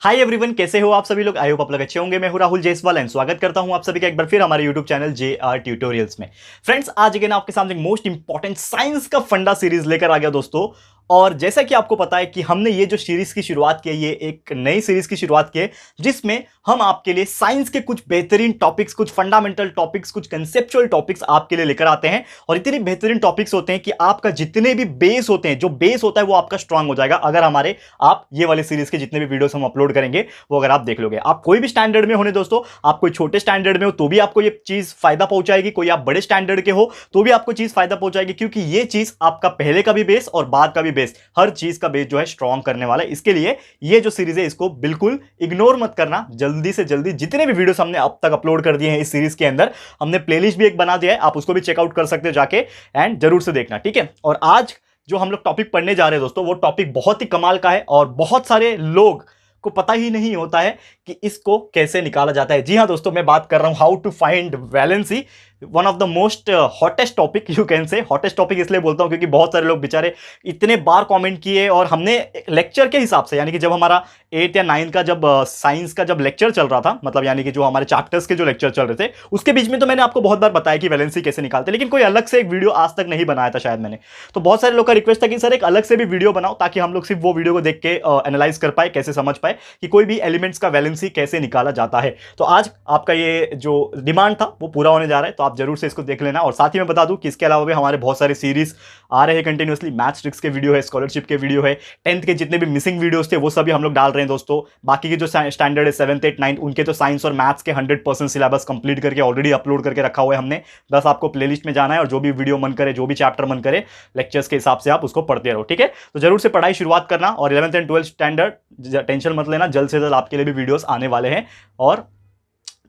Hi everyone, कैसे हो आप सभी लोग। आई होप आप लोग अच्छे होंगे। मैं हूं राहुल जायसवाल एंड स्वागत करता हूं आप सभी का एक बार फिर हमारे यूट्यूब चैनल JR ट्यूटोरियल्स में। फ्रेंड्स, आज अगेन आपके सामने मोस्ट इंपॉर्टेंट साइंस का फंडा सीरीज लेकर आ गया दोस्तों। और जैसा कि आपको पता है कि हमने ये जो सीरीज की शुरुआत की है, ये एक नई सीरीज की शुरुआत की है जिसमें हम आपके लिए साइंस के कुछ बेहतरीन टॉपिक्स, कुछ फंडामेंटल टॉपिक्स, कुछ कंसेप्चुअल टॉपिक्स आपके लिए लेकर आते हैं। और इतने बेहतरीन टॉपिक्स होते हैं कि आपका जितने भी बेस होते हैं, जो बेस होता है वो आपका स्ट्रांग हो जाएगा अगर हमारे आप ये वाले सीरीज के जितने भी वीडियोस हम अपलोड करेंगे वो अगर आप देख लोगे। आप कोई भी स्टैंडर्ड में होने दोस्तों, आप कोई छोटे स्टैंडर्ड में हो तो भी आपको ये चीज फायदा पहुंचाएगी, कोई आप बड़े स्टैंडर्ड के हो तो भी आपको चीज फायदा पहुंचाएगी, क्योंकि ये चीज आपका पहले का भी बेस और बाद का भी बेस, हर चीज का बेस जो है स्ट्रांग करने वाला है। इसके लिए ये जो सीरीज है इसको बिल्कुल इग्नोर मत करना। जल्दी से जल्दी जितने भी वीडियोस हमने अब तक अपलोड कर दिए हैं इस सीरीज के अंदर, हमने प्लेलिस्ट भी एक बना दिया है, आप उसको भी चेकआउट कर सकते हो जाके, एंड जरूर से देखना, ठीक है। और आज जो हम लोग टॉपिक पढ़ने जा रहे हैं दोस्तों, वो टॉपिक बहुत ही कमाल का है और बहुत सारे लोग को पता ही नहीं होता है कि इसको कैसे निकाला जाता है। जी हां दोस्तों, मैं बात कर रहा हूं how to find valency, one of the most hottest topic, you can say. Hottest topic इसलिए बोलता हूं क्योंकि बहुत सारे लोग बेचारे इतने बार कमेंट किए, और हमने लेक्चर के हिसाब से, यानी कि जब हमारा 8 या 9 का जब साइंस का जब लेक्चर चल रहा था, मतलब यानी कि जो हमारे चैप्टर्स के जो लेक्चर चल रहे थे, उसके बीच में तो मैंने आपको बहुत बार बताया कि वैलेंसी कैसे निकालते हैं, लेकिन कोई अलग से एक वीडियो आज तक नहीं बनाया था शायद मैंने। तो बहुत सारे लोग का रिक्वेस्ट था कि सर एक अलग से भी वीडियो बनाओ, ताकि हम लोग सिर्फ वो वीडियो को देख के एनालाइज कर पाए, कैसे समझ पाए कि कोई भी एलिमेंट्स का वैलेंसी कैसे निकाला जाता है। तो आज आपका ये जो डिमांड था वो पूरा होने जा रहा है, तो आप जरूर से इसको देख लेना। और साथ ही मैं बता दूं कि इसके अलावा भी हमारे बहुत सारे सीरीज आ रहे हैं कंटिन्यूअसली। मैथ्स ट्रिक्स के वीडियो है, स्कॉलरशिप के वीडियो है, 10th के जितने भी मिसिंग वीडियोस थे वो सभी हम लोग डाल रहे हैं दोस्तों। बाकी के जो स्टैंडर्ड है 7th 8 9 उनके तो साइंस और मैथ्स के 100% सिलेबस कंप्लीट करके ऑलरेडी अपलोड करके रखा हुआ है हमने। बस आपको प्लेलिस्ट में जाना है और जो भी वीडियो मन करे, जो भी चैप्टर मन करे, लेक्चर्स के हिसाब से आप उसको पढ़ते रहो, ठीक है। तो जरूर से पढ़ाई शुरुआत करना। और 11th and 12th standard tension मत लेना, जल्द से जल्द आपके लिए भी वीडियोस आने वाले हैं। और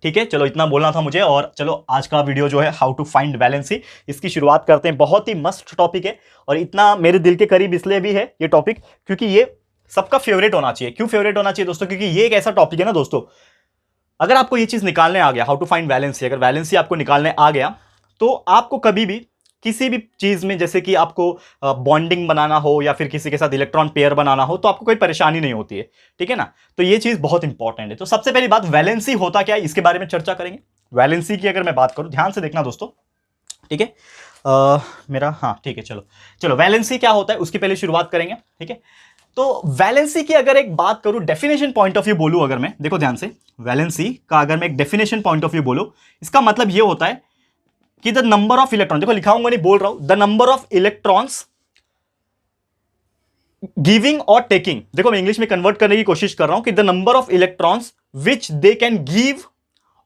ठीक है, चलो इतना बोलना था मुझे। और चलो आज का वीडियो जो है हाउ टू फाइंड वैलेंसी, इसकी शुरुआत करते हैं। बहुत ही मस्त टॉपिक है और इतना मेरे दिल के करीब इसलिए भी है ये टॉपिक क्योंकि ये सबका फेवरेट होना चाहिए। क्यों फेवरेट होना चाहिए दोस्तों? क्योंकि ये एक ऐसा टॉपिक है ना दोस्तों, अगर आपको ये चीज निकालने आ गया, हाउ टू फाइंड वैलेंसी, अगर वैलेंसी आपको निकालने आ गया तो आपको कभी भी किसी भी चीज में, जैसे कि आपको बॉन्डिंग बनाना हो या फिर किसी के साथ इलेक्ट्रॉन पेयर बनाना हो, तो आपको कोई परेशानी नहीं होती है, ठीक है ना। तो ये चीज बहुत इंपॉर्टेंट है। तो सबसे पहली बात, वैलेंसी होता क्या है इसके बारे में चर्चा करेंगे। वैलेंसी की अगर मैं बात करूं, ध्यान से देखना दोस्तों, ठीक है। मेरा, हाँ ठीक है, चलो चलो वैलेंसी क्या होता है उसकी पहले शुरुआत करेंगे, ठीक है। तो वैलेंसी की अगर एक बात करूं, डेफिनेशन पॉइंट ऑफ व्यू बोलूं अगर मैं, देखो ध्यान से, वैलेंसी का अगर मैं एक डेफिनेशन पॉइंट ऑफ व्यू बोलूं, इसका मतलब ये होता है कि द नंबर ऑफ इलेक्ट्रॉन, देखो लिखा हुआ नहीं बोल रहा हूं, the number of electrons giving और टेकिंग। देखो मैं इंग्लिश में कन्वर्ट करने की कोशिश कर रहा हूं कि the number of electrons which they can give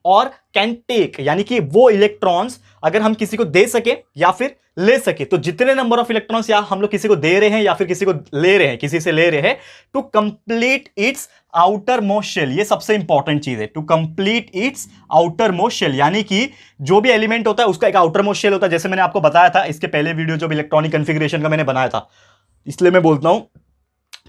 और कैन टेक, यानी कि वो इलेक्ट्रॉन्स अगर हम किसी को दे सके या फिर ले सके, तो जितने नंबर ऑफ इलेक्ट्रॉन्स या हम लोग किसी को दे रहे हैं या फिर किसी को ले रहे हैं, किसी से ले रहे हैं, to complete its outermost shell. ये सबसे इंपॉर्टेंट चीज है, to complete its outermost shell, यानी कि जो भी एलिमेंट होता है उसका एक आउटर मोस्ट शेल होता है। जैसे मैंने आपको बताया था इसके पहले वीडियो जो भी इलेक्ट्रॉनिक कॉन्फ़िगरेशन का मैंने बनाया था, इसलिए मैं बोलता हूं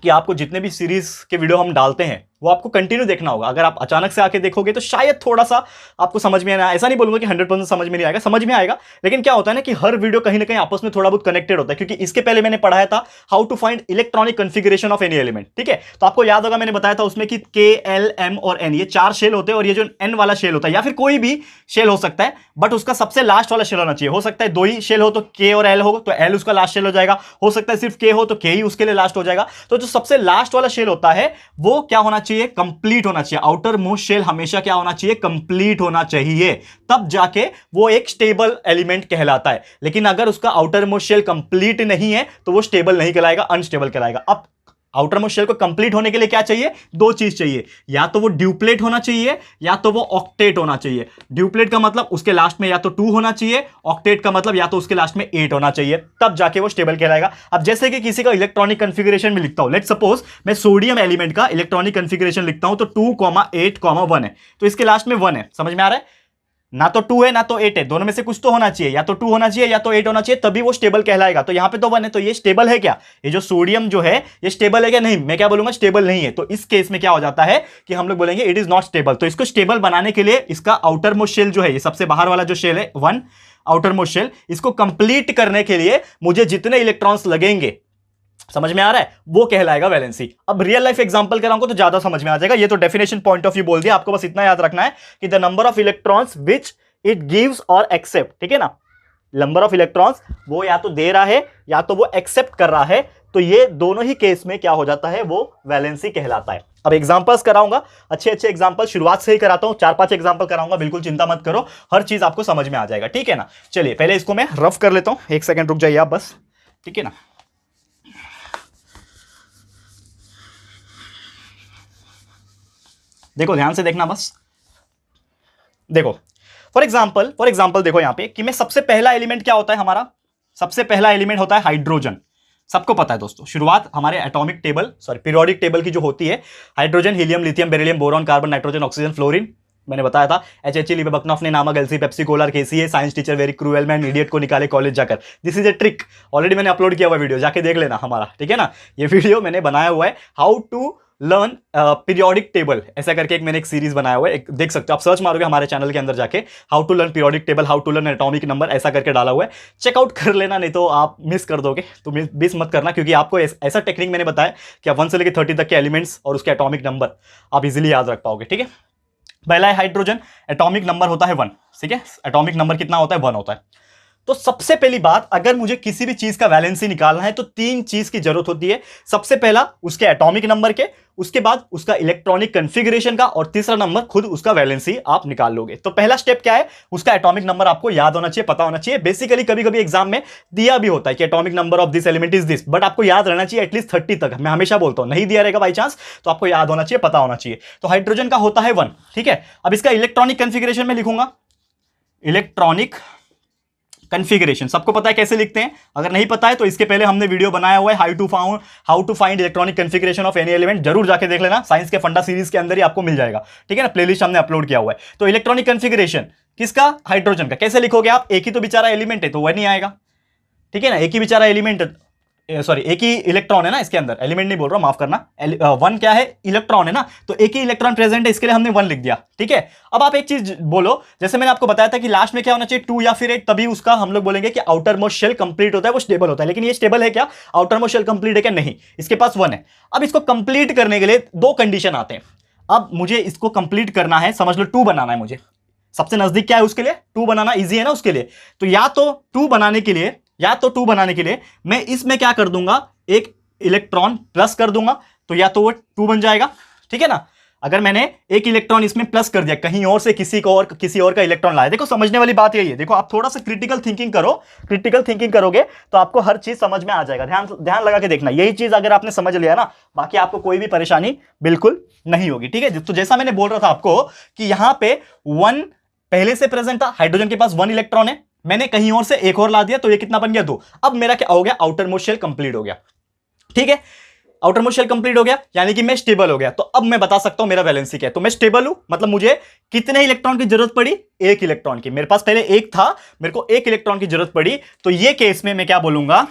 कि आपको जितने भी सीरीज के वीडियो हम डालते हैं वो आपको कंटिन्यू देखना होगा। अगर आप अचानक से आके देखोगे तो शायद थोड़ा सा आपको समझ में आना, ऐसा नहीं बोलूंगा कि 100% समझ में नहीं आएगा, समझ में आएगा, लेकिन क्या होता है ना कि हर वीडियो कहीं ना कहीं आपस में थोड़ा बहुत कनेक्टेड होता है। क्योंकि इसके पहले मैंने पढ़ाया था how to find electronic configuration of any element, ठीक है। तो आपको याद होगा मैंने बताया था उसमें कि K, L, M और N, ये 4 शेल होते हैं, और ये जो N वाला शेल होता है या फिर कोई भी शेल हो सकता है, बट उसका सबसे लास्ट वाला शेल होना चाहिए। हो सकता है 2 ही शेल हो तो K और L हो, तो L उसका लास्ट शेल हो जाएगा। हो सकता है सिर्फ K हो तो K ही उसके लिए लास्ट हो जाएगा। तो जो सबसे लास्ट वाला शेल होता है वो क्या होना चाहिए? कंप्लीट होना चाहिए। आउटर मोस्ट शेल हमेशा क्या होना चाहिए? कंप्लीट होना चाहिए, तब जाके वो एक स्टेबल एलिमेंट कहलाता है। लेकिन अगर उसका आउटर मोस्ट शेल कंप्लीट नहीं है तो वो स्टेबल नहीं कहलाएगा, अनस्टेबल कहलाएगा। अब आउटर मोस्ट शेल को कंप्लीट होने के लिए क्या चाहिए? 2 चीज चाहिए, या तो वो ड्यूप्लेट होना चाहिए या तो वो ऑक्टेट होना चाहिए। ड्यूप्लेट का मतलब उसके लास्ट में या तो 2 होना चाहिए, ऑक्टेट का मतलब या तो उसके लास्ट में 8 होना चाहिए, तब जाके वो स्टेबल कहलाएगा। अब जैसे कि किसी का इलेक्ट्रॉनिक कॉन्फ़िगरेशन में लिखता हूं, लेट्स सपोज मैं सोडियम एलिमेंट का इलेक्ट्रॉनिक कॉन्फ़िगरेशन लिखता हूं, तो 2, 8, 1 है, तो इसके लास्ट में 1 है। समझ में आ रहा है? ना तो 2 है ना तो 8 है, दोनों में से कुछ तो होना चाहिए, या तो 2 होना चाहिए या तो 8 होना चाहिए, तभी वो स्टेबल कहलाएगा। तो यहां पे तो 1 है, तो ये स्टेबल है क्या? ये जो सोडियम जो है ये स्टेबल है क्या? नहीं, मैं क्या बोलूंगा? स्टेबल नहीं है। तो इस केस में क्या हो जाता है कि हम लोग बोलेंगे इट इज नॉट स्टेबल। तो इसको स्टेबल बनाने के लिए इसका आउटर मोस्ट शेल जो है, ये सबसे बाहर वाला जो शेल है 1 आउटर मोस्ट शेल, इसको कंप्लीट करने के लिए मुझे जितने इलेक्ट्रॉन्स लगेंगे समझ में आ रहा है, वो कहलाएगा वैलेंसी। अब रियल लाइफ एग्जांपल कराऊंगा तो ज्यादा समझ में आ जाएगा। ये तो डेफिनेशन पॉइंट ऑफ व्यू बोल दिया, आपको बस इतना याद रखना है कि the number of electrons which it gives और एक्सेप्ट, ठीक है ना, नंबर ऑफ इलेक्ट्रॉन्स वो या तो दे रहा है या तो वो एक्सेप्ट कर रहा है, तो ये दोनों ही केस में क्या हो जाता है, वो वैलेंसी कहलाता है। अब एग्जांपल्स कराऊंगा, अच्छे अच्छे एग्जांपल शुरुआत से ही कराता हूं, 4-5 एग्जांपल कराऊंगा, बिल्कुल चिंता मत करो, हर चीज आपको समझ में आ जाएगा, ठीक है ना। चलिए पहले इसको मैं रफ कर लेता हूं, 1 सेकंड रुक जाइए आप बस, ठीक है ना। देखो ध्यान से देखना बस, देखो फॉर एग्जाम्पल देखो यहां पे कि मैं सबसे पहला एलिमेंट क्या होता है हमारा, सबसे पहला एलिमेंट होता है हाइड्रोजन। सबको पता है दोस्तों, शुरुआत हमारे एटॉमिक टेबल पीरियोडिक टेबल की जो होती है, hydrogen, helium, lithium, beryllium, boron, carbon, nitrogen, oxygen, fluorine, मैंने बताया था HHE, लिबेबकनॉफ ने नामक एलसी, पेप्सी, कोलर, केसीए, science teacher very cruel man, idiot को निकाले कॉलेज जाकर। This is a trick, already मैंने अपलोड किया हुआ वीडियो, जाके देख लेना हमारा, ठीक है ना। ये वीडियो मैंने बनाया हुआ है, how to learn periodic table, ऐसा करके मैंने एक सीरीज बनाया हुआ है, देख सकते हो आप, सर्च मारोगे हमारे चैनल के अंदर जाके, how to learn periodic table, how to learn atomic number, ऐसा करके डाला हुआ है, चेकआउट कर लेना, नहीं तो आप मिस कर दोगे, तो मिस मत करना, क्योंकि आपको ऐसा टेक्निक मैंने बताया कि आप 1 से लेकर 30 तक के एलिमेंट्स और उसके एटॉमिक नंबर आप इजिली याद रख पाओगे, ठीक है। पहला है हाइड्रोजन, एटॉमिक नंबर होता है 1, ठीक है, एटॉमिक नंबर कितना होता है, 1 होता है। तो सबसे पहली बात, अगर मुझे किसी भी चीज का वैलेंसी निकालना है तो 3 चीज की जरूरत होती है। सबसे पहला उसके एटॉमिक नंबर के, उसके बाद उसका इलेक्ट्रॉनिक कॉन्फ़िगरेशन का, और तीसरा नंबर खुद उसका वैलेंसी आप निकाल लोगे। तो पहला स्टेप क्या है, उसका एटॉमिक नंबर आपको याद होना चाहिए, पता होना चाहिए। बेसिकली कभी कभी एग्जाम में दिया भी होता है कि atomic number of this element is this, but आपको याद रहना चाहिए एटलीस्ट 30 तक। मैं हमेशा बोलता हूं, नहीं दिया रहेगा बाई चांस तो आपको याद होना चाहिए, पता होना चाहिए। तो हाइड्रोजन का होता है 1, ठीक है। अब इसका इलेक्ट्रॉनिक कॉन्फ़िगरेशन में लिखूंगा, इलेक्ट्रॉनिक कॉन्फ़िगरेशन सबको पता है कैसे लिखते हैं, अगर नहीं पता है तो इसके पहले हमने वीडियो बनाया हुआ है, how to find electronic configuration of any element, जरूर जाके देख लेना, साइंस के फंडा सीरीज के अंदर ही आपको मिल जाएगा, ठीक है ना, प्लेलिस्ट हमने अपलोड किया हुआ है। तो इलेक्ट्रॉनिक कॉन्फ़िगरेशन किसका, हाइड्रोजन का। कैसे लिखोगे आप, एक ही तो बेचारा एलिमेंट है तो वह नहीं आएगा, ठीक है ना, एक ही बेचारा एलिमेंट, सॉरी एक ही इलेक्ट्रॉन है ना इसके अंदर, एलिमेंट नहीं बोल रहा, माफ करना, 1 क्या है, इलेक्ट्रॉन है ना, तो एक ही इलेक्ट्रॉन प्रेजेंट है, इसके लिए हमने 1 लिख दिया, ठीक है। अब आप एक चीज बोलो, जैसे मैंने आपको बताया था कि लास्ट में क्या होना चाहिए, 2 या फिर 8, तभी उसका हम लोग बोलेंगे कि आउटर मोस्ट शेल कंप्लीट होता है, वो स्टेबल होता है। लेकिन ये स्टेबल है क्या, आउटर मोस्ट शेल कंप्लीट है क्या, नहीं, इसके पास 1 है। अब इसको कंप्लीट करने के लिए 2 कंडीशन आते हैं। अब मुझे इसको कंप्लीट करना है, समझ लो 2 बनाना है मुझे, सबसे नजदीक क्या है उसके लिए, 2 बनाना इजी है ना उसके लिए। तो या तो 2 बनाने के लिए मैं इसमें क्या कर दूंगा, एक इलेक्ट्रॉन प्लस कर दूंगा, तो या तो वो 2 बन जाएगा, ठीक है ना। अगर मैंने एक इलेक्ट्रॉन इसमें प्लस कर दिया, कहीं और से किसी और का इलेक्ट्रॉन लाया, देखो समझने वाली बात यही है, देखो आप थोड़ा सा क्रिटिकल थिंकिंग करो, क्रिटिकल थिंकिंग करोगे तो आपको हर चीज समझ में आ जाएगा। ध्यान लगा के देखना, यही चीज अगर आपने समझ लिया ना, बाकी आपको कोई भी परेशानी बिल्कुल नहीं होगी, ठीक है। तो जैसा मैंने बोल रहा था आपको कि यहां पे 1 पहले से प्रेजेंट था, हाइड्रोजन के पास 1 इलेक्ट्रॉन है, मैंने कहीं और से एक और ला दिया, तो ये कितना बन गया, 2। अब मेरा क्या हो गया, आउटर मोस्ट शेल कंप्लीट हो गया, ठीक है, आउटर मोस्ट शेल कंप्लीट हो गया, यानी कि मैं स्टेबल हो गया। तो अब मैं बता सकता हूं मेरा वैलेंसी क्या है, तो मैं स्टेबल हूं, मतलब मुझे कितने इलेक्ट्रॉन की जरूरत पड़ी, 1 इलेक्ट्रॉन की। मेरे पास पहले 1 था, मेरे को 1 इलेक्ट्रॉन की जरूरत पड़ी, तो ये केस में मैं क्या बोलूंगा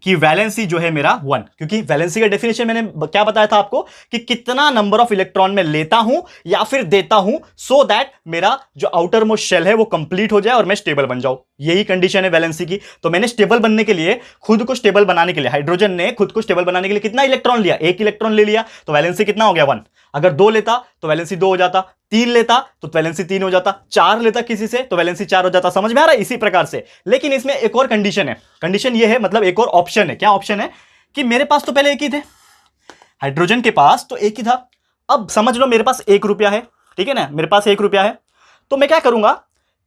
कि वैलेंसी जो है मेरा 1, क्योंकि वैलेंसी का डेफिनेशन मैंने क्या बताया था आपको कि कितना नंबर ऑफ इलेक्ट्रॉन मैं लेता हूं या फिर देता हूं, सो दैट मेरा जो आउटर मोस्ट शेल है वो कंप्लीट हो जाए और मैं स्टेबल बन जाऊं। यही कंडीशन है वैलेंसी की। तो मैंने स्टेबल बनने के लिए, खुद को स्टेबल बनाने के लिए, हाइड्रोजन ने खुद को स्टेबल बनाने के लिए कितना इलेक्ट्रॉन लिया, 1 इलेक्ट्रॉन ले लिया, तो वैलेंसी कितना हो गया, 1। अगर 2 लेता तो वैलेंसी 2 हो जाता, 3 लेता तो वैलेंसी 3 हो जाता, 4 लेता किसी से तो वैलेंसी 4 हो जाता। समझ में आ रहा है, इसी प्रकार से। लेकिन इसमें एक और कंडीशन है, कंडीशन ये है, मतलब एक और ऑप्शन है। क्या ऑप्शन है कि मेरे पास तो पहले 1 ही थे, हाइड्रोजन के पास तो 1 ही था। अब समझ लो मेरे पास 1 रुपया है, ठीक है ना, मेरे पास 1 रुपया है, तो मैं क्या करूंगा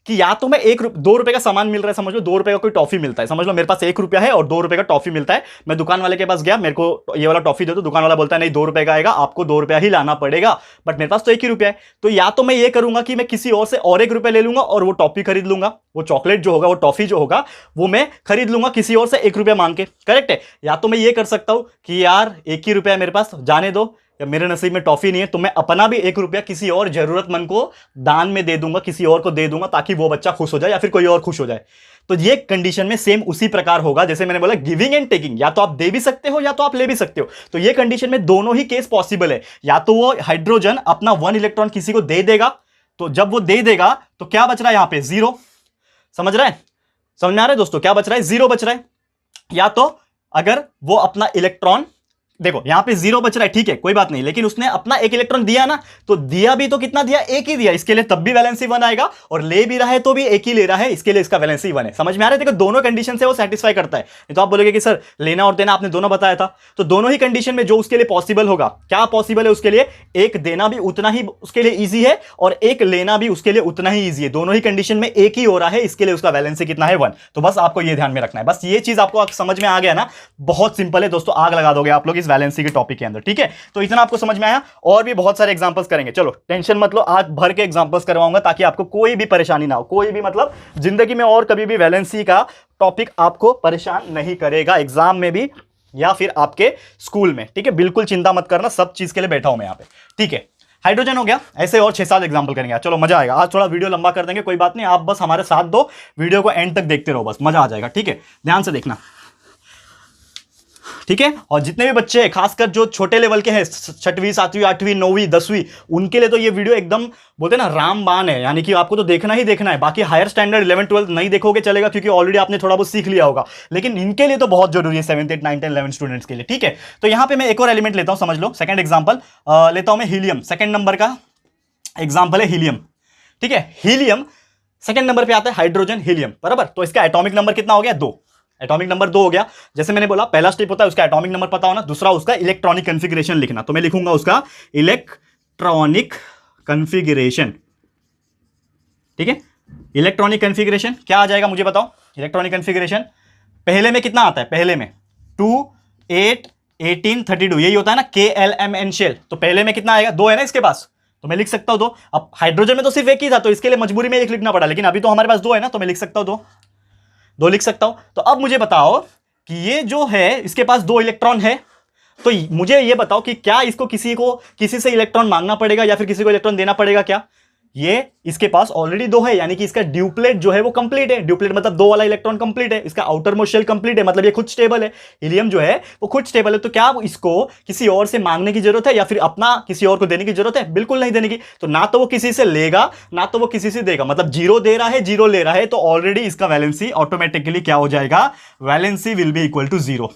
कि या तो मैं 2 रुपए का सामान मिल रहा है, समझ लो 2 रुपए का कोई टॉफी मिलता है, समझ लो मेरे पास 1 रुपया है और 2 रुपए का टॉफी मिलता है। मैं दुकान वाले के पास गया, मेरे को ये वाला टॉफी दे दो, दुकान वाला बोलता है नहीं 2 रुपए का आएगा, आपको 2 रुपया ही लाना पड़ेगा, बट मेरे पास तो 1 ही रुपया है। तो या तो मैं ये करूंगा कि मैं किसी और से और 1 रुपया ले लूंगा और वो टॉफी खरीद लूंगा, वो चॉकलेट जो होगा, वो टॉफी जो होगा, वो मैं खरीद लूंगा किसी और से 1 रुपया मांग के, करेक्ट है। या तो मैं ये कर सकता हूं कि यार 1 ही रुपया मेरे पास, जाने दो, या मेरे नसीब में टॉफी नहीं है, तो मैं अपना भी 1 रुपया किसी और जरूरतमंद को दान में दे दूंगा, किसी और को दे दूंगा, ताकि वो बच्चा खुश हो जाए या फिर कोई और खुश हो जाए। तो ये कंडीशन में सेम उसी प्रकार होगा जैसे मैंने बोला गिविंग एंड टेकिंग, या तो आप दे भी सकते हो या तो आप ले भी सकते हो। तो ये कंडीशन में दोनों ही केस पॉसिबल है। या तो वो हाइड्रोजन अपना 1 इलेक्ट्रॉन किसी को दे देगा, तो जब वो दे देगा तो क्या बच रहा है यहां पे, 0। समझ रहे हैं, समझ में आ रहा है दोस्तों, क्या बच रहा है, 0 बच रहा है। या तो अगर वो अपना इलेक्ट्रॉन, देखो यहां पे 0 बच रहा है, ठीक है कोई बात नहीं, लेकिन उसने अपना एक इलेक्ट्रॉन दिया ना, तो दिया भी तो कितना दिया, एक ही दिया, इसके लिए तब भी वैलेंसी 1 आएगा, और ले भी रहा है तो भी एक ही ले रहा है, इसके लिए इसका वैलेंसी 1 है। समझ में आ रहा है? देखो दोनों कंडीशन से वो सेटिस्फाई करता है। तो आप बोलोगे कि सर लेना और देना आपने दोनों बताया था, तो दोनों ही कंडीशन में जो उसके लिए पॉसिबल होगा, क्या पॉसिबल है उसके लिए, एक देना भी उतना ही उसके लिए ईजी है और एक लेना भी उसके लिए उतना ही ईजी है, दोनों ही कंडीशन में एक ही हो रहा है, इसके लिए उसका वैलेंसी कितना है, 1। तो बस आपको ये ध्यान में रखना है, बस ये चीज आपको समझ में आ गया ना, बहुत सिंपल है दोस्तों, आग लगा दोगे आप लोग इस वैलेंसी के टॉपिक के अंदर, ठीक है। तो इतना आपको समझ में आया, और भी बहुत सारे एग्जांपल्स करेंगे, चलो टेंशन मत लो, आज भर के एग्जांपल्स करवाऊंगा ताकि आपको कोई भी परेशानी ना हो, कोई भी मतलब जिंदगी में और कभी भी वैलेंसी का टॉपिक आपको परेशान नहीं करेगा, एग्जाम में भी या फिर आपके स्कूल में, ठीक है। बिल्कुल चिंता मत करना, सब चीज के लिए बैठा हूं मैं यहां पे, ठीक है। हाइड्रोजन हो गया, ऐसे और 6-7 एग्जांपल करेंगे, चलो मजा आएगा। आज थोड़ा वीडियो लंबा कर देंगे, कोई बात नहीं, आप बस हमारे साथ दो, वीडियो को एंड तक देखते रहो, बस मजा आ जाएगा, ठीक है। ध्यान से देखना, ठीक है। और जितने भी बच्चे हैं, खासकर जो छोटे लेवल के हैं, 6वीं 7वीं 8वीं 9वीं 10वीं, उनके लिए तो ये वीडियो एकदम बोलते हैं ना रामबाण है, यानी कि आपको तो देखना ही देखना है। बाकी हायर स्टैंडर्ड 11 12 नहीं देखोगे चलेगा, क्योंकि ऑलरेडी आपने थोड़ा बहुत सीख लिया होगा, लेकिन इनके लिए तो बहुत जरूरी है, 7th 8th 9th 10th 11 students के लिए, ठीक है। तो यहां पर मैं एक और एलिमेंट लेता हूं, समझ लो, सेकंड एग्जाम्पल लेता हूं मैं, हीलियम। सेकंड नंबर का एग्जाम्पल है हीलियम, ठीक है। हीलियम सेकंड नंबर पे आता है, हाइड्रोजन हीलियम, बराबर। तो इसका एटॉमिक नंबर कितना हो गया, 2। एटॉमिक नंबर 2 हो गया। जैसे मैंने बोला पहला स्टेप होता है उसका एटॉमिक नंबर पता होना, दूसरा उसका इलेक्ट्रॉनिक कन्फिगरेशन लिखना। तो मैं लिखूंगा उसका इलेक्ट्रॉनिक कन्फिगरेशन, ठीक है। इलेक्ट्रॉनिक कन्फिगरेशन क्या आ जाएगा मुझे बताओ। इलेक्ट्रॉनिक कन्फिगरेशन पहले में कितना आता है, पहले में 2 8 18 32, यही होता है ना, KLMN शेल। तो पहले में कितना आएगा, 2 है ना इसके पास, तो मैं लिख सकता हूं 2। अब हाइड्रोजन में तो सिर्फ एक ही था, तो इसके लिए मजबूरी में एक लिखना पड़ा, लेकिन अभी तो हमारे पास 2 है ना, तो मैं लिख सकता हूं 2 लिख सकता हूं। तो अब मुझे बताओ कि ये जो है इसके पास 2 इलेक्ट्रॉन है, तो मुझे ये बताओ कि क्या इसको किसी से इलेक्ट्रॉन मांगना पड़ेगा या फिर किसी को इलेक्ट्रॉन देना पड़ेगा क्या। ये इसके पास ऑलरेडी 2 है, यानी कि इसका ड्यूप्लेट जो है वो कंप्लीट है। ड्यूप्लेट मतलब 2 वाला इलेक्ट्रॉन कंप्लीट है, इसका आउटर मोस्ट शेल कंप्लीट है, मतलब ये खुद स्टेबल है। हीलियम जो है वो खुद स्टेबल है, तो क्या इसको किसी और से मांगने की जरूरत है या फिर अपना किसी और को देने की जरूरत है, बिल्कुल नहीं देने की। तो ना तो वो किसी से लेगा ना तो वो किसी से देगा, मतलब 0 दे रहा है 0 ले रहा है, तो ऑलरेडी इसका वैलेंसी ऑटोमेटिकली क्या हो जाएगा, valency will be equal to 0।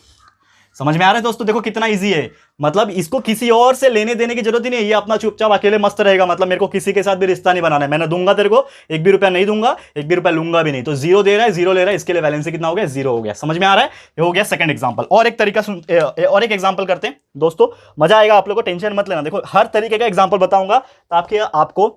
समझ में आ रहा है दोस्तों, देखो कितना इजी है, मतलब इसको किसी और से लेने देने की जरूरत ही नहीं है, ये अपना चुपचाप अकेले मस्त रहेगा। मतलब मेरे को किसी के साथ भी रिश्ता नहीं बनाना है, मैंने दूंगा तेरे को 1 भी रुपया नहीं दूंगा, 1 भी रुपया लूंगा भी नहीं। तो 0 दे रहा है 0 ले रहा है, इसके लिए वैलेंसी कितना हो गया, 0 हो गया। समझ में आ रहा है, ये हो गया सेकंड एग्जांपल। और एक तरीका और एक एग्जांपल करते हैं दोस्तों, मजा आएगा आप लोगों को, टेंशन मत लेना। देखो हर तरीके का एग्जांपल बताऊंगा ताकि आपको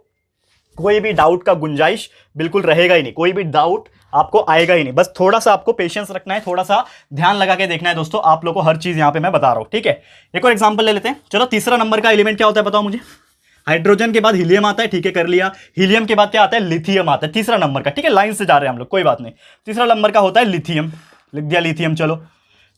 कोई भी डाउट का गुंजाइश बिल्कुल रहेगा ही नहीं, कोई भी डाउट आपको आएगा ही नहीं। बस थोड़ा सा आपको पेशेंस रखना है, थोड़ा सा ध्यान लगा के देखना है दोस्तों, आप लोगों को हर चीज यहां पे मैं बता रहा हूं, ठीक है। एक और एग्जांपल ले लेते हैं, चलो तीसरा नंबर का एलिमेंट क्या होता है बताओ मुझे। हाइड्रोजन के बाद हीलियम आता है, ठीक है कर लिया। हीलियम के बाद क्या आता है, लिथियम आता है, तीसरा नंबर का, ठीक है। लाइन से जा रहे हैं हम लोग, कोई बात नहीं। तीसरा नंबर का होता है लिथियम, लिख दिया लिथियम। चलो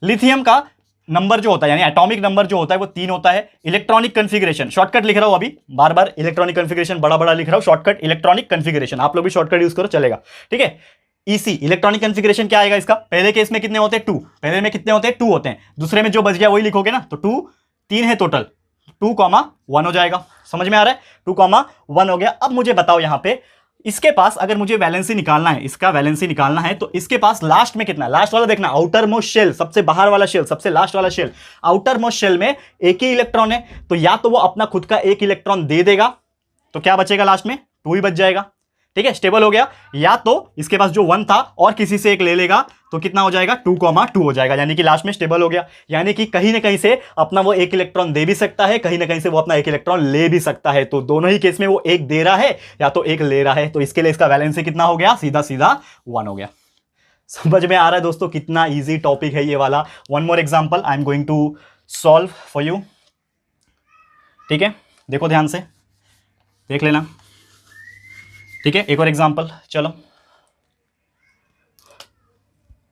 लिथियम का नंबर जो होता है, यानी एटॉमिक नंबर जो होता है वो 3 होता है। इलेक्ट्रॉनिक कन्फिगरेशन, शॉर्टकट लिख रहा हूं अभी, बार बार इलेक्ट्रॉनिक कन्फिगरेशन बड़ा बड़ा लिख रहा हूं, शॉर्टकट इलेक्ट्रॉनिक कन्फिगरेशन, आप लोग भी शॉर्टकट यूज करो चलेगा, ठीक है। ईसी इलेक्ट्रॉनिक कन्फिगरेशन क्या आएगा इसका, पहले केस में कितने होते हैं 2, पहले में कितने होते हैं 2 होते हैं, दूसरे में जो बच गया वही लिखोगे ना, तो 2 3 है टोटल, 2,1 हो जाएगा। समझ में आ रहा है, 2,1 हो गया। अब मुझे बताओ यहां पे इसके पास अगर मुझे वैलेंसी निकालना है, इसका वैलेंसी निकालना है, तो इसके पास लास्ट में कितना है, लास्ट वाला देखना, आउटर मोस्ट शेल, सबसे बाहर वाला शेल, सबसे लास्ट वाला शेल, आउटर मोस्ट शेल में एक ही इलेक्ट्रॉन है, तो या तो वो अपना खुद का एक इलेक्ट्रॉन दे देगा, तो क्या बचेगा लास्ट में, 2 ही बच जाएगा, ठीक है, स्टेबल हो गया। या तो इसके पास जो 1 था और किसी से एक ले लेगा, तो कितना हो जाएगा, 2,2 हो जाएगा, यानी कि लास्ट में स्टेबल हो गया। यानी कि कहीं ना कहीं से अपना वो एक इलेक्ट्रॉन दे भी सकता है, कहीं ना कहीं से वो अपना एक इलेक्ट्रॉन ले भी सकता है। तो दोनों ही केस में वो एक दे रहा है या तो एक ले रहा है, तो इसके लिए इसका वैलेंसी कितना हो गया, सीधा सीधा 1 हो गया। समझ में आ रहा है दोस्तों, कितना ईजी टॉपिक है ये वाला। One more example I am going to solve for you, ठीक है, देखो ध्यान से देख लेना, ठीक है। एक और एग्जाम्पल, चलो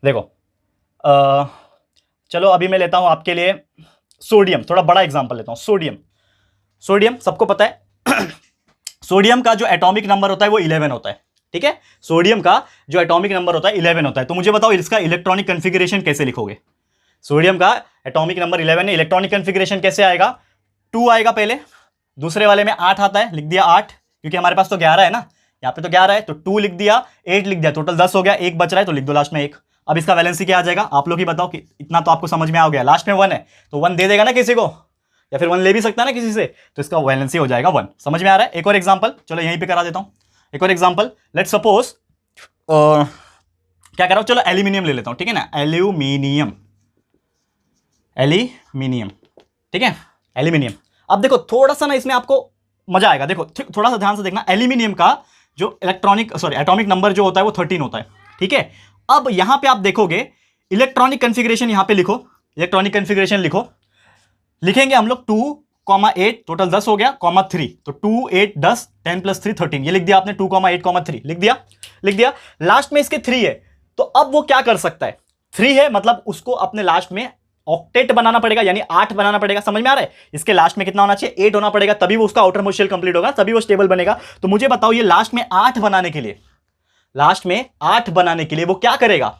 देखो चलो अभी मैं लेता हूं आपके लिए सोडियम, थोड़ा बड़ा एग्जाम्पल लेता हूं। सोडियम, सोडियम सबको पता है सोडियम का जो एटॉमिक नंबर होता है वो 11 होता है, ठीक है। सोडियम का जो एटॉमिक नंबर होता है 11 होता है। तो मुझे बताओ इसका इलेक्ट्रॉनिक कन्फिगरेशन कैसे लिखोगे। सोडियम का एटॉमिक नंबर 11 है, इलेक्ट्रॉनिक कन्फिगरेशन कैसे आएगा, 2 आएगा पहले, दूसरे वाले में 8 आता है, लिख दिया 8, क्योंकि हमारे पास तो 11 है ना, यहाँ पे तो 11 है, तो 2 लिख दिया, 8 लिख दिया, टोटल 10 हो गया, 1 बच रहा है तो लिख दो लास्ट में 1। अब इसका वैलेंसी क्या आ जाएगा, आप लोग ही बताओ कि इतना तो आपको समझ में आ गया। लास्ट में 1 है तो 1 दे देगा ना किसी को, या फिर 1 ले भी सकता है ना किसी से, तो इसका वैलेंसी हो जाएगा 1। समझ में आ रहा है। एक और एग्जांपल, चलो यहीं पे करा देता हूं। एक और एग्जांपल, लेट्स सपोज क्या कर रहा हूं, चलो एल्यूमिनियम ले लेता हूं, ठीक है ना, एल्यूमिनियम, एल्यूमिनियम, ठीक है, एल्यूमिनियम। अब देखो थोड़ा सा ना इसमें आपको मजा आएगा, देखो थोड़ा सा ध्यान से देखना। एल्यूमिनियम का जो एटॉमिक नंबर जो होता है वो 13 होता है, ठीक है। अब यहां पे आप देखोगे इलेक्ट्रॉनिक कन्फिग्रेशन, यहां पे लिखो, इलेक्ट्रॉनिक कन्फिग्रेशन लिखो, लिखेंगे हम लोग 2,8 टोटल 10 हो गया, (3), तो 2 8 10 10 + 3 13, ये लिख दिया आपने, 2,8 3 लिख दिया। लास्ट में इसके 3 है, तो अब वो क्या कर सकता है, 3 है मतलब उसको अपने लास्ट में ऑक्टेट बनाना पड़ेगा, यानी 8 बनाना पड़ेगा। समझ में आ रहा है। इसके लास्ट में कितना होना चाहिए, 8 होना पड़ेगा, तभी वो उसका आउटर मोस्ट शेल कंप्लीट होगा, तभी वो स्टेबल बनेगा। तो मुझे बताओ ये लास्ट में 8 बनाने के लिए, लास्ट में 8 बनाने के लिए वो क्या करेगा।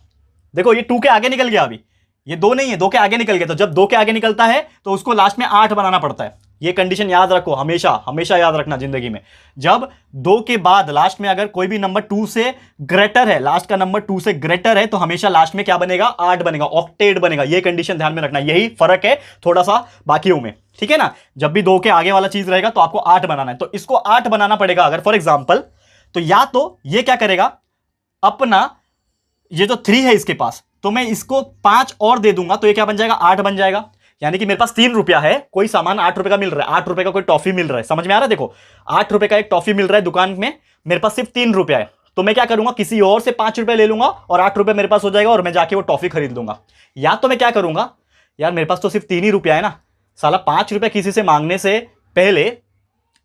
देखो ये 2 के आगे निकल गया, अभी ये 2 नहीं है, 2 के आगे निकल गया, तो जब 2 के आगे निकलता है तो उसको लास्ट में 8 बनाना पड़ता है। ये कंडीशन याद रखो, हमेशा हमेशा याद रखना जिंदगी में। जब 2 के बाद लास्ट में अगर कोई भी नंबर 2 से ग्रेटर है, लास्ट का नंबर 2 से ग्रेटर है, तो हमेशा लास्ट में क्या बनेगा, 8 बनेगा, ऑक्टेट बनेगा। ये कंडीशन ध्यान में रखना, यही फर्क है थोड़ा सा बाकियों में, ठीक है ना। जब भी 2 के आगे वाला चीज रहेगा तो आपको 8 बनाना है, तो इसको 8 बनाना पड़ेगा अगर फॉर एग्जाम्पल, तो या तो ये क्या करेगा, अपना ये जो 3 है इसके पास, तो मैं इसको 5 और दे दूंगा, तो ये क्या बन जाएगा, 8 बन जाएगा। यानी कि मेरे पास 3 रुपया है, कोई सामान 8 रुपए का मिल रहा है, 8 रुपए का कोई टॉफी मिल रहा है, समझ में आ रहा है। देखो 8 रुपए का एक टॉफी मिल रहा है दुकान में, मेरे पास सिर्फ 3 रुपया है, तो मैं क्या करूंगा, किसी और से 5 रुपए ले लूंगा और 8 रुपए मेरे पास हो जाएगा और मैं जाके वो टॉफी खरीद लूंगा। या तो मैं क्या करूंगा, यार मेरे पास तो सिर्फ 3 ही रुपया है ना, साला 5 रुपए किसी से मांगने से पहले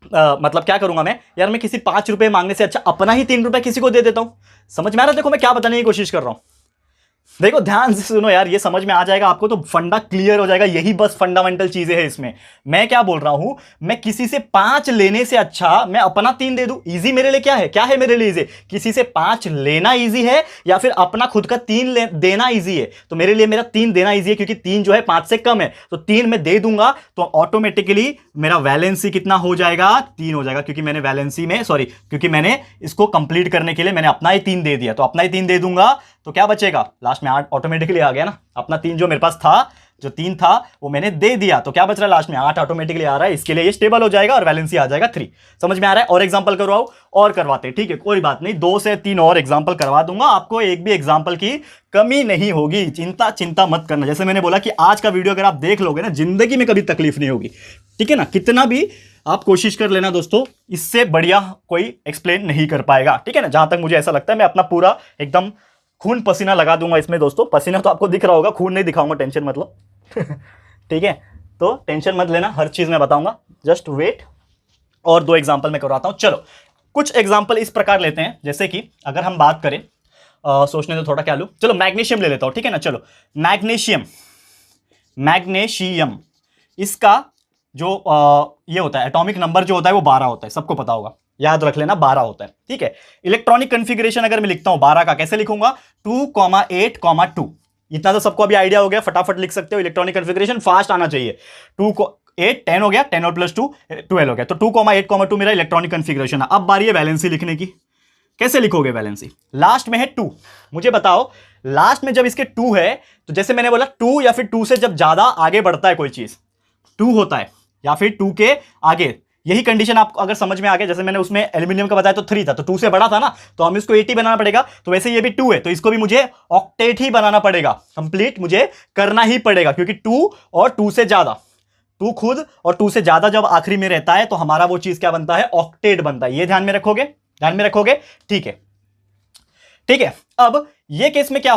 मतलब क्या करूंगा मैं, यार मैं किसी 5 रुपए मांगने से अच्छा अपना ही 3 रुपए किसी को दे देता हूं। समझ में आ रहा है। देखो मैं क्या बताने की कोशिश कर रहा हूं, देखो ध्यान से सुनो यार, ये समझ में आ जाएगा आपको, तो फंडा क्लियर हो जाएगा। यही बस फंडामेंटल चीजें हैं इसमें। मैं क्या बोल रहा हूं, मैं किसी से 5 लेने से अच्छा मैं अपना 3 दे दूं। इजी मेरे लिए क्या है मेरे लिए इजी, किसी से 5 लेना इजी है या फिर अपना खुद का 3 देना इजी है। तो मेरे लिए मेरा 3 देना इजी है, क्योंकि 3 जो है 5 से कम है, तो 3 मैं दे दूंगा, तो ऑटोमेटिकली मेरा वैलेंसी कितना हो जाएगा, 3 हो जाएगा, क्योंकि मैंने वैलेंसी में क्योंकि मैंने इसको कंप्लीट करने के लिए मैंने अपना ही 3 दे दिया, तो अपना ही 3 दे दूंगा, तो क्या बचेगा लास्ट में 8 ऑटोमेटिकली आ गया ना। अपना 3 जो मेरे पास था, जो 3 था वो मैंने दे दिया, तो क्या बच रहा है लास्ट में 8 ऑटोमेटिकली आ रहा है। इसके लिए ये स्टेबल हो जाएगा और वैलेंसी आ जाएगा 3। समझ में आ रहा है। और एग्जांपल करवाओ, और करवाते हैं, ठीक है कोई बात नहीं, 2 से 3 और एग्जांपल करवा दूंगा, आपको एक भी एग्जांपल की कमी नहीं होगी, चिंता मत करना। जैसे मैंने बोला कि आज का वीडियो अगर आप देख लोगे ना, जिंदगी में कभी तकलीफ नहीं होगी, ठीक है ना। कितना भी आप कोशिश कर लेना दोस्तों, इससे बढ़िया कोई एक्सप्लेन नहीं कर पाएगा, ठीक है ना। जहां तक मुझे ऐसा लगता है, मैं अपना पूरा एकदम खून पसीना लगा दूंगा इसमें दोस्तों। पसीना तो आपको दिख रहा होगा, खून नहीं दिखाऊंगा, टेंशन मत लो ठीक है, तो टेंशन मत लेना, हर चीज मैं बताऊंगा, जस्ट वेट। और 2 एग्जांपल मैं करवाता हूं। चलो कुछ एग्जांपल इस प्रकार लेते हैं, जैसे कि अगर हम बात करें, सोचने तो थोड़ा क्या लूं, चलो मैग्नीशियम ले लेता हूं, ठीक है ना। चलो मैग्नीशियम इसका जो ये होता है एटॉमिक नंबर जो होता है वो 12 होता है, सबको पता होगा, याद रख लेना 12 होता है, ठीक है। इलेक्ट्रॉनिक कन्फिग्रेशन अगर मैं लिखता हूं 12 का, कैसे लिखूंगा, 2,8, 2। इतना तो सबको अभी आइडिया हो गया, फटाफट लिख सकते हो। इलेक्ट्रॉनिक कन्फिग्रेशन फास्ट आना चाहिए। 2 को 8 10 हो गया, 10 और +2 12 हो गया, तो 2,8, 2 मेरा इलेक्ट्रॉनिक कन्फिग्रेशन है। अब बारी है वैलेंसी लिखने की। कैसे लिखोगे वैलेंसी, लास्ट में है 2। मुझे बताओ लास्ट में जब इसके 2 है, तो जैसे मैंने बोला 2 या फिर 2 से जब ज्यादा आगे बढ़ता है कोई चीज, 2 होता है या फिर 2 के आगे, यही कंडीशन आपको अगर समझ में आ गया। जैसे मैंने उसमें एल्यूमिनियम का बताया तो 3 था, तो 2 से बड़ा था ना, तो हमें इसको 80 बनाना पड़ेगा। तो वैसे ये भी 2 है, तो इसको भी मुझे ऑक्टेट ही बनाना पड़ेगा, कंप्लीट मुझे करना ही पड़ेगा, क्योंकि 2 और 2 से ज्यादा, 2 खुद और 2 से ज्यादा जब आखिरी में रहता है, तो हमारा वो चीज क्या बनता है, ऑक्टेट बनता है। ये ध्यान में रखोगे, ठीक है। अब ये केस में क्या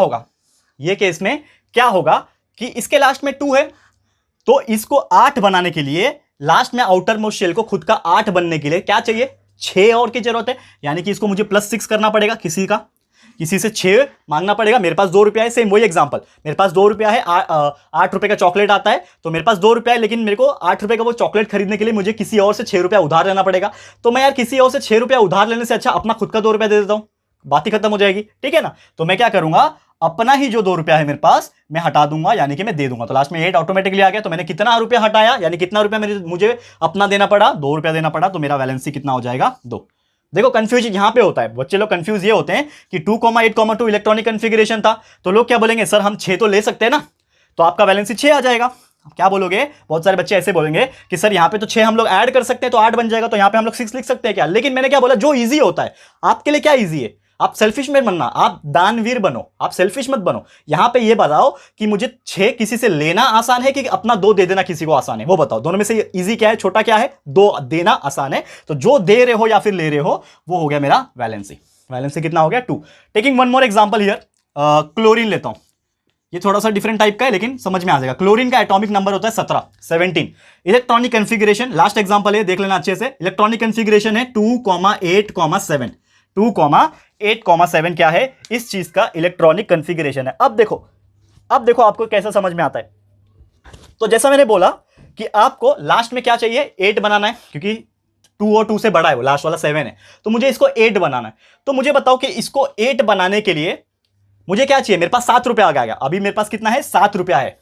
होगा, कि इसके लास्ट में 2 है, तो इसको 8 बनाने के लिए, लास्ट में आउटर मोस्ट शेल को खुद का 8 बनने के लिए क्या चाहिए, 6 और की जरूरत है। यानी कि इसको मुझे +6 करना पड़ेगा, किसी से 6 मांगना पड़ेगा। मेरे पास 2 रुपया है, सेम वही एग्जांपल, मेरे पास 2 रुपया है, 8 रुपए का चॉकलेट आता है, तो मेरे पास 2 रुपया है, लेकिन मेरे को 8 रुपए का वो चॉकलेट खरीदने के लिए मुझे किसी और से 6 रुपया उधार लेना पड़ेगा। तो मैं यार किसी और से 6 रुपया उधार लेने से अच्छा अपना खुद का 2 रुपया दे देता हूं, बात ही खत्म हो जाएगी, ठीक है ना। तो मैं क्या करूंगा, अपना ही जो 2 रुपया है मेरे पास, मैं हटा दूंगा, यानी कि मैं दे दूंगा। तो लास्ट में 8 ऑटोमेटिकली आ गया। तो मैंने कितना रुपया हटाया, यानी कितना रुपया मुझे अपना देना पड़ा, 2 रुपया देना पड़ा, तो मेरा वैलेंसी कितना हो जाएगा, 2। देखो कंफ्यूज यहां पे होता है, बच्चे लोग कंफ्यूज ये होते हैं कि 2,8,2 इलेक्ट्रॉनिक कॉन्फ़िगरेशन था, तो लोग क्या बोलेंगे, सर हम 6 तो ले सकते हैं ना, तो आपका वैलेंसी 6 आ जाएगा। क्या बोलोगे, बहुत सारे बच्चे ऐसे बोलेंगे कि सर यहां पे तो 6 हम लोग ऐड कर सकते हैं तो 8 बन जाएगा, तो यहां पे हम लोग 6 लिख सकते हैं क्या। लेकिन मैंने क्या बोला, जो इजी होता है आपके लिए, क्या इजी है, आप सेल्फिश मत बनना, आप दानवीर बनो, आप सेल्फिश मत बनो। यहां पे ये बताओ कि मुझे 6 किसी से लेना आसान है कि अपना 2 दे देना किसी को आसान है, वो बताओ। दोनों में से इजी क्या है, छोटा क्या है, 2 देना आसान है। तो जो दे रहे हो या फिर ले रहे हो वो हो गया मेरा वैलेंसी। वैलेंसी कितना हो गया, 2। Taking one more example here, chlorine लेता हूं, ये थोड़ा सा डिफरेंट टाइप का है लेकिन समझ में आ जाएगा। क्लोरीन का एटॉमिक नंबर होता है 17। इलेक्ट्रॉनिक कॉन्फ़िगरेशन, लास्ट एग्जांपल है, देख लेना अच्छे से। इलेक्ट्रॉनिक कॉन्फ़िगरेशन है 2,8,7। 2,8,7 क्या है, इस चीज का इलेक्ट्रॉनिक कॉन्फ़िगरेशन है। अब देखो आपको कैसा समझ में आता है। तो जैसा मैंने बोला कि आपको लास्ट में क्या चाहिए, 8 बनाना है, क्योंकि 2 और 2 से बड़ा है वो, लास्ट वाला 7 है, तो मुझे इसको 8 बनाना है। तो मुझे बताओ कि इसको 8 बनाने के लिए मुझे क्या चाहिए, मेरे पास 7 रुपया आ गया। अभी मेरे पास कितना है, 7 रुपया है।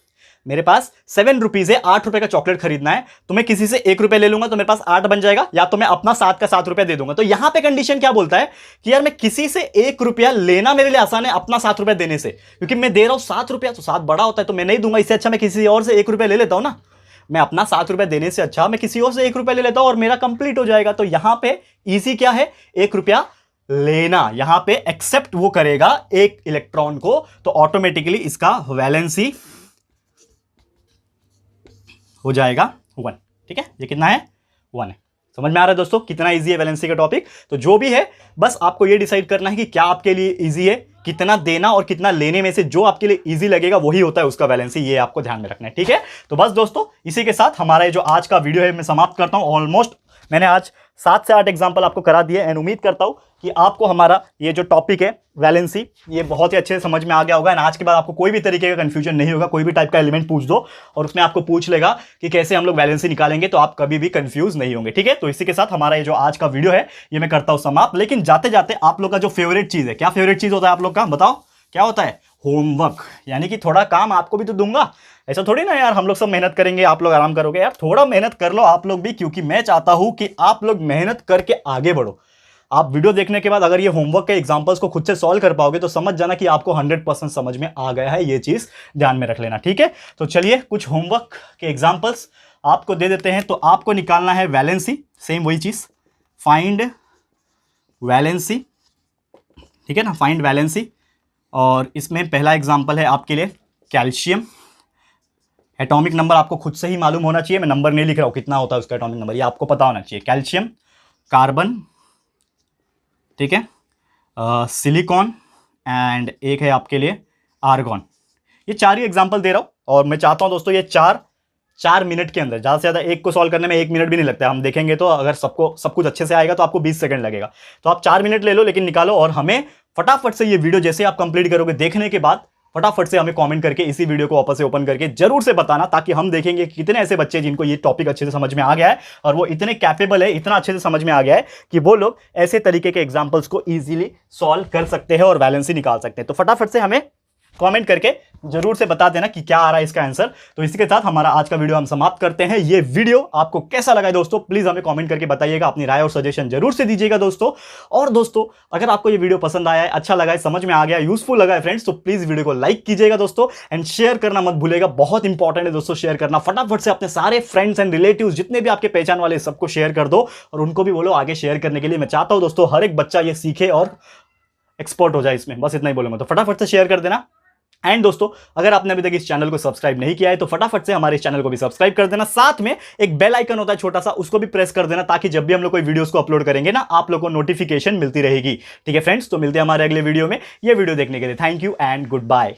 मेरे पास 7 रुपीज है, 8 रुपए का चॉकलेट खरीदना है, तो मैं किसी से 1 रुपए ले लूंगा तो मेरे पास 8 बन जाएगा, या तो मैं अपना 7 का 7 रुपया दे दूंगा। तो यहां पे कंडीशन क्या बोलता है कि यार मैं किसी से 1 रुपया लेना मेरे लिए आसान है अपना 7 रुपया देने से, क्योंकि मैं दे रहा हूं 7 रुपया, तो 7 बड़ा होता है तो मैं नहीं दूंगा। इससे अच्छा मैं किसी और से 1 रुपया ले लेता हूं ना, मैं अपना 7 रुपया देने से अच्छा मैं किसी और से 1 रुपया ले लेता हूं और मेरा कंप्लीट हो जाएगा। तो यहां पे इजी क्या है, 1 रुपया लेना। यहां पे एक्सेप्ट वो करेगा एक इलेक्ट्रॉन को, तो ऑटोमेटिकली इसका वैलेंसी हो जाएगा 1। ठीक है, ये कितना है, 1 है। समझ में आ रहा है दोस्तों कितना इजी है वैलेंसी का टॉपिक। तो जो भी है बस आपको ये डिसाइड करना है कि क्या आपके लिए इजी है, कितना देना और कितना लेने में से जो आपके लिए इजी लगेगा वही होता है उसका वैलेंसी, ये आपको ध्यान में रखना है। ठीक है, तो बस दोस्तों इसी के साथ हमारा जो आज का वीडियो है मैं समाप्त करता हूं। ऑलमोस्ट मैंने आज 7 से 8 एग्जाम्पल आपको करा दिए एंड उम्मीद करता हूं कि आपको हमारा ये जो टॉपिक है वैलेंसी ये बहुत ही अच्छे से समझ में आ गया होगा। एंड आज के बाद आपको कोई भी तरीके का कंफ्यूजन नहीं होगा। कोई भी टाइप का एलिमेंट पूछ दो और उसमें आपको पूछ लेगा कि कैसे हम लोग वैलेंसी निकालेंगे, तो आप कभी भी कंफ्यूज नहीं होंगे। ठीक है, तो इसी के साथ हमारा ये जो आज का वीडियो है ये मैं करता हूं समाप्त। लेकिन जाते जाते आप लोग का जो फेवरेट चीज है, क्या फेवरेट चीज होता है आप लोग का, बताओ क्या होता है, होमवर्क। यानी कि थोड़ा काम आपको भी तो दूंगा, ऐसा थोड़ी ना यार हम लोग सब मेहनत करेंगे आप लोग आराम करोगे। यार थोड़ा मेहनत कर लो आप लोग भी, क्योंकि मैं चाहता हूं कि आप लोग मेहनत करके आगे बढ़ो। आप वीडियो देखने के बाद अगर ये होमवर्क के एग्जांपल्स को खुद से सॉल्व कर पाओगे तो समझ जाना कि आपको 100% समझ में आ गया है। ये चीज ध्यान में रख लेना। ठीक है, तो चलिए कुछ होमवर्क के एग्जांपल्स आपको दे देते हैं। तो आपको निकालना है वैलेंसी, सेम वही चीज, फाइंड वैलेंसी। ठीक है ना, फाइंड वैलेंसी। और इसमें पहला एग्जांपल है आपके लिए कैल्शियम। एटॉमिक नंबर आपको खुद से ही मालूम होना चाहिए, मैं नंबर नहीं लिख रहा हूं कितना होता है उसका एटॉमिक नंबर, ये आपको पता होना चाहिए। कैल्शियम, कार्बन, ठीक है, सिलिकॉन एंड एक है आपके लिए आर्गॉन। ये 4 ही एग्जांपल दे रहा हूं और मैं चाहता हूं दोस्तों ये 4 मिनट के अंदर, ज़्यादा से ज़्यादा एक को सॉल्व करने में 1 मिनट भी नहीं लगता है। हम देखेंगे तो अगर सबको सब कुछ अच्छे से आएगा तो आपको 20 सेकंड लगेगा। तो आप 4 मिनट ले लो लेकिन निकालो, और हमें फटाफट से ये वीडियो जैसे आप कंप्लीट करोगे देखने के बाद फटाफट से हमें कमेंट करके इसी वीडियो को वापस से ओपन करके जरूर से बताना, ताकि हम देखेंगे कि कितने ऐसे बच्चे जिनको ये टॉपिक अच्छे से समझ में आ गया है और वो इतने कैपेबल है, इतना अच्छे से समझ में आ गया है कि वो लोग ऐसे तरीके के एग्जांपल्स को इजीली सॉल्व कर सकते हैं और वैलेंसी निकाल सकते हैं। तो फटाफट से हमें कमेंट करके जरूर से बता देना कि क्या आ रहा है इसका आंसर। तो इसी के साथ हमारा आज का वीडियो हम समाप्त करते हैं। ये वीडियो आपको कैसा लगा है दोस्तों, प्लीज हमें कमेंट करके बताइएगा, अपनी राय और सजेशन जरूर से दीजिएगा दोस्तों। और दोस्तों अगर आपको ये वीडियो पसंद आया है, अच्छा लगा है, समझ में आ गया, यूजफुल लगा है फ्रेंड्स, तो प्लीज वीडियो को लाइक कीजिएगा दोस्तों एंड शेयर करना मत भूलेगा। बहुत इंपॉर्टेंट है दोस्तों शेयर करना। फटाफट से अपने सारे फ्रेंड्स एंड रिलेटिव्स जितने भी आपके पहचान वाले सबको शेयर कर दो और उनको भी बोलो आगे शेयर करने के लिए। मैं चाहता हूं दोस्तों हर एक बच्चा ये सीखे और एक्सपर्ट हो जाए इसमें, बस इतना ही बोलूंगा। तो फटाफट से शेयर कर देना। एंड दोस्तों अगर आपने अभी तक इस चैनल को सब्सक्राइब नहीं किया है तो फटाफट से हमारे इस चैनल को भी सब्सक्राइब कर देना। साथ में एक बेल आइकन होता है छोटा सा, उसको भी प्रेस कर देना, ताकि जब भी हम लोग कोई वीडियोस को अपलोड करेंगे ना आप लोग को नोटिफिकेशन मिलती रहेगी। ठीक है फ्रेंड्स, तो मिलते हैं हमारे अगले वीडियो में। ये वीडियो देखने के लिए thank you and good bye.